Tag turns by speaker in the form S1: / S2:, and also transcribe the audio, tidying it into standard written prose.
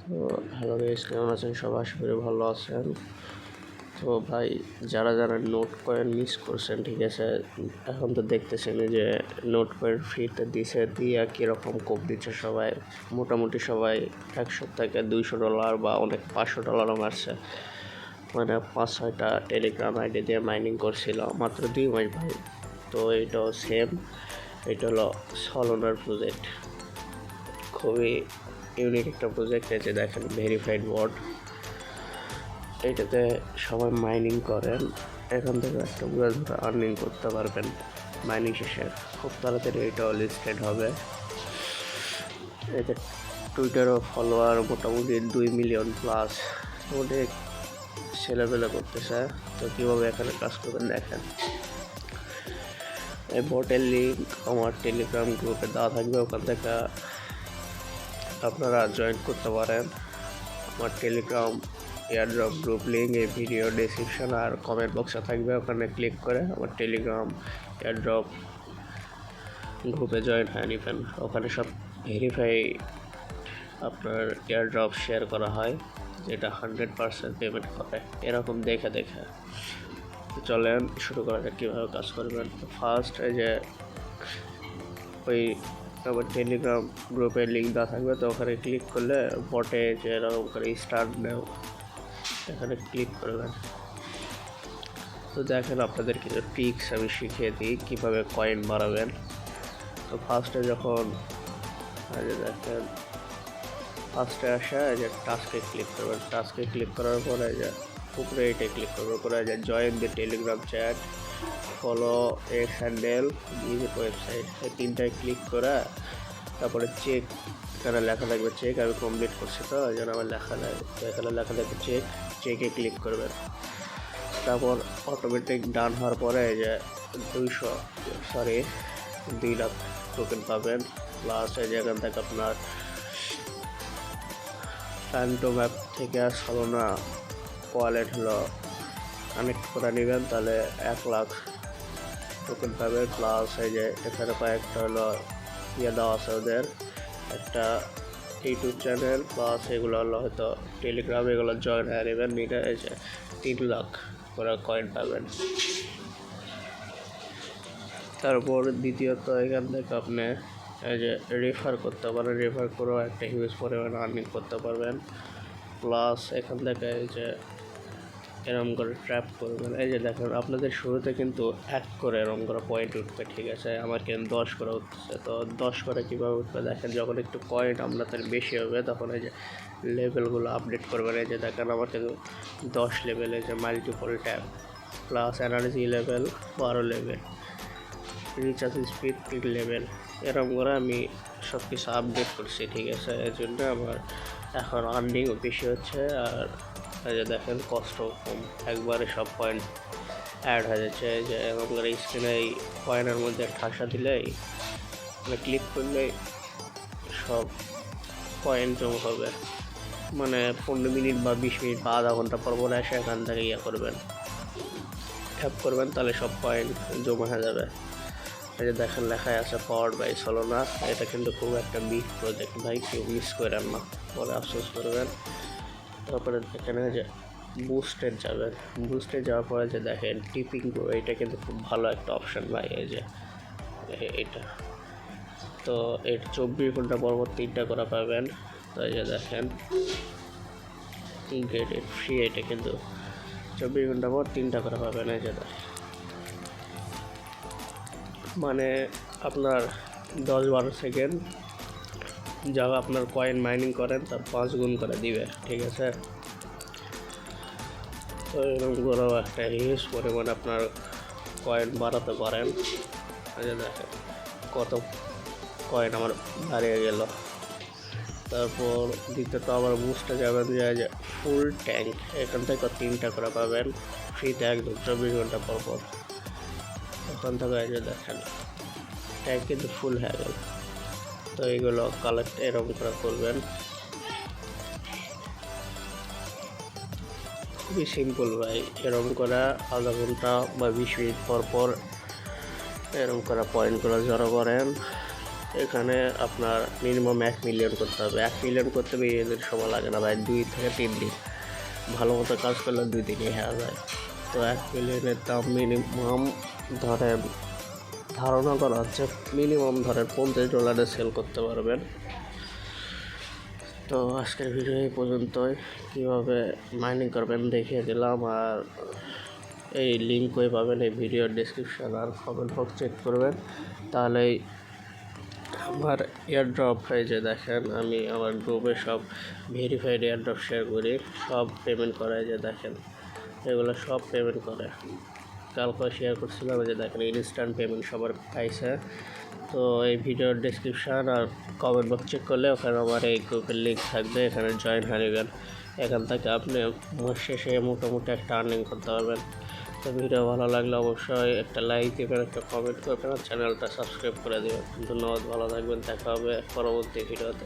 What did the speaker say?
S1: তো hello guys, কেমন আছেন সবাই? আশা করি ভালো আছেন। তো ভাই, যারা যারা নোট কয়েন মিস করছেন, ঠিক আছে, এখন তো দেখতেছেন যে নোট কয়েন ফ্রিতে দিছে, দিয়ে কীরকম কোপ দিচ্ছে সবাই। মোটামুটি সবাই 100 থেকে $200 বা অনেক $500 মারছে। মানে 5-6টা টেলিগ্রাম আইডি দিয়ে মাইনিং করছিল মাত্র 2 মাস ভাই। তো এটাও সেম, এটা হলো সলোনার প্রজেক্ট। খুবই ইউনিক একটা প্রজেক্ট। এই যে দেখেন ভেরিফাইড ওয়ার্ড, এইটাতে সবাই মাইনিং করেন, এখান থেকে একটা পুরো ধরে আর্নিং করতে পারবেন মাইনিং শেষে। খুব তাড়াতাড়ি এটাও লিস্টেড হবে। এতে টুইটারও ফলোয়ার মোটামুটি 2 মিলিয়ন প্লাস, অনেক ছেলেবেলা করতেছে। তো কীভাবে এখানে কাজ করবেন দেখেন। এই বটের লিঙ্ক আমার টেলিগ্রাম গ্রুপে দেওয়া থাকবে, ওখান থেকে আপনারা জয়েন করতে পারেন। আমার টেলিগ্রাম এয়ারড্রপ গ্রুপ লিঙ্ক এই ভিডিও ডেসক্রিপশন আর কমেন্ট বক্সে থাকবে, ওখানে ক্লিক করে আমার টেলিগ্রাম এয়ারড্রপ গ্রুপে জয়েন হয়ে নেবেন। ওখানে সব ভেরিফাই আপনার এয়ারড্রপ শেয়ার করা হয়, যেটা 100% পেমেন্ট করে এরকম দেখে দেখে। চলেন শুরু করা যাক কীভাবে কাজ করবেন। ফার্স্ট এই যে ওই আমার টেলিগ্রাম গ্রুপের লিঙ্ক দেওয়া থাকবে, তো ওখানে ক্লিক করলে বটে যে এরকম করে স্টার্ট নেও, এখানে ক্লিক করবেন। তো দেখেন আপনাদের কিছু ট্রিক্স আমি শিখিয়ে দিই কীভাবে কয়েন বাড়াবেন। তো ফার্স্টে যখন দেখেন ফার্স্টে আসা যে টাস্কে ক্লিক করবেন, টাস্কে ক্লিক করার পরে যে উপরে এটাই ক্লিক করবেন, উপরে যে join the Telegram chat, follow x handle, visit website, এই তিনটায় ক্লিক করে তারপরে চেক, এখানে লেখা থাকবে চেক। আমি কমপ্লিট করছি তো এই জন্য আমার লেখা নেই, তো এখানে লেখা থাকবে চেক, চেকে ক্লিক করবেন। তারপর অটোমেটিক ডান হওয়ার পরে যে 2 লাখ টোকেন পাবেন। প্লাস এই যে এখান থেকে আপনার ফ্যান্টম অ্যাপ থেকে সলোনা ওয়ালেট হলো কানেক্ট করে নেবেন, তাহলে 1 লাখ টোকেন পাবেন। প্লাস এই যে এখানে কয়েকটা হলো দেওয়া আছে ওদের, একটা ইউটিউব চ্যানেল, প্লাস এগুলো হলো হয়তো টেলিগ্রাম, এগুলো জয়েন হয়ে নেবেন, নিলে এই যে 3 লাখ করে কয়েন পাবেন। তারপর দ্বিতীয়ত এখান থেকে আপনি এই যে রেফার করতে পারেন, রেফার করেও একটা হিউজ পরিমাণে আর্নিং করতে পারবেন। প্লাস এখান থেকে এই যে এরকম করে ট্র্যাপ করবেন। এই যে দেখেন আপনাদের শুরুতে কিন্তু 1 করে এরকম করে পয়েন্ট উঠবে, ঠিক আছে, আমার কিন্তু 10 করে উঠছে। তো 10 করে কীভাবে উঠবে দেখেন, যখন একটু পয়েন্ট আপনাদের বেশি হবে তখন এই যে লেভেলগুলো আপডেট করবেন। এই যে দেখেন আমার কিন্তু 10 লেভেলে যে multiple tap, plus energy level 12 level, recharge speed 3 level, এরকম করে আমি সব কিছু আপডেট করছি, ঠিক আছে। এর জন্য আমার এখন আর্নিংও বেশি হচ্ছে, আর এই যে দেখেন কষ্টও কম, একবারে সব পয়েন্ট অ্যাড হয়ে যাচ্ছে। যে এরকম করে স্ক্রিনে এই কয়েনের মধ্যে ঠাসা দিলেই মানে ক্লিক করলেই সব পয়েন্ট জমা হবে। মানে 15 মিনিট বা 20 মিনিট বা আধা ঘন্টা পর পর এসে এখান থেকে করবেন, ট্যাপ করবেন, তাহলে সব পয়েন্ট জমা হয়ে যাবে। এই যে দেখেন লেখায় আছে পাওয়ার্ড বাই সলোনা। এটা কিন্তু খুব একটা বিগ প্রজেক্ট ভাই, কেউ মিস করেন না, পরে আফসোস করবেন। তারপরে এখানে যে বুস্টে যাবেন, বুস্টে যাওয়ার পরে যে দেখেন টিপিং প্রো, এটা কিন্তু খুব ভালো একটা অপশান ভাই। এই যে এটা তো এর 24 ঘন্টা পর 3টা করে পাবেন। তো এই যে দেখেন গেট ইট ফ্রি, এটা কিন্তু 24 ঘন্টা পর 3টা করে পাবেন। এই যে মানে আপনার 10-12 সেকেন্ড যা আপনার কয়েন মাইনিং করেন তার 5 গুণ করে দিবে, ঠিক আছে। তো এরকম করেও একটা হিউজ পরিমাণ আপনার কয়েন বাড়াতে পারেন। দেখেন কত কয়েন আমার হারিয়ে গেল। তারপর দ্বিতীয়ত আবার বুস্টে যাবেন, যে ফুল ট্যাঙ্ক, এখান থেকে 3টা করে পাবেন ফ্রিতে একদম 24 ঘন্টা পর পর। ওখান থেকে এই যে দেখেন ট্যাঙ্ক কিন্তু ফুল হয়ে গেল। তো এইগুলো কালেক্ট এরকম করে করবেন, খুবই সিম্পল ভাই। এরকম করে আধা ঘন্টা বা 20 মিনিট পর পর এরকম করে পয়েন্টগুলো জড়ো করেন, এখানে আপনার মিনিমাম 1 মিলিয়ন করতে হবে। 1 মিলিয়ন করতে বেশি দিন সময় লাগে না ভাই, 2 থেকে 3 দিন। ভালো মতো কাজ করলে 2 দিনই হয়ে যায়। তো 1 মিলিয়নের দাম মিনিমাম ধরেন, ধারণা করা হচ্ছে মিনিমাম ধরেন $50 সেল করতে পারবেন। তো আজকের ভিডিও এই পর্যন্তই। কীভাবে মাইনিং করবেন দেখিয়ে দিলাম, আর এই লিঙ্ক কই পাবেন এই ভিডিওর ডেসক্রিপশন আর কমেন্ট বক্স চেক করবেন, তাহলেই আমার এয়ারড্রপ হয়ে যে দেখেন আমি আমার গ্রুপে সব ভেরিফাইড এয়ারড্রপ শেয়ার করি, সব পেমেন্ট করে যে দেখেন, এগুলো সব পেমেন্ট করে। কালকে শেয়ার করছিলাম যে দেখেন ইনস্ট্যান্ট পেমেন্ট সবার পাইছে। তো এই ভিডিওর ডেসক্রিপশান আর কমেন্ট বক্স চেক করলে ওখানে আমার এই গ্রুপের লিঙ্ক থাকবে, এখানে জয়েন হয়ে নেবেন। এখান থেকে আপনি মাস শেষে মোটামুটি একটা আর্নিং করতে পারবেন। তো ভিডিও ভালো লাগলে অবশ্যই একটা লাইক দেবেন, একটা কমেন্ট করবেন আর চ্যানেলটা সাবস্ক্রাইব করে দেবেন। ধন্যবাদ, ভালো থাকবেন, দেখা হবে পরবর্তী ভিডিওতে।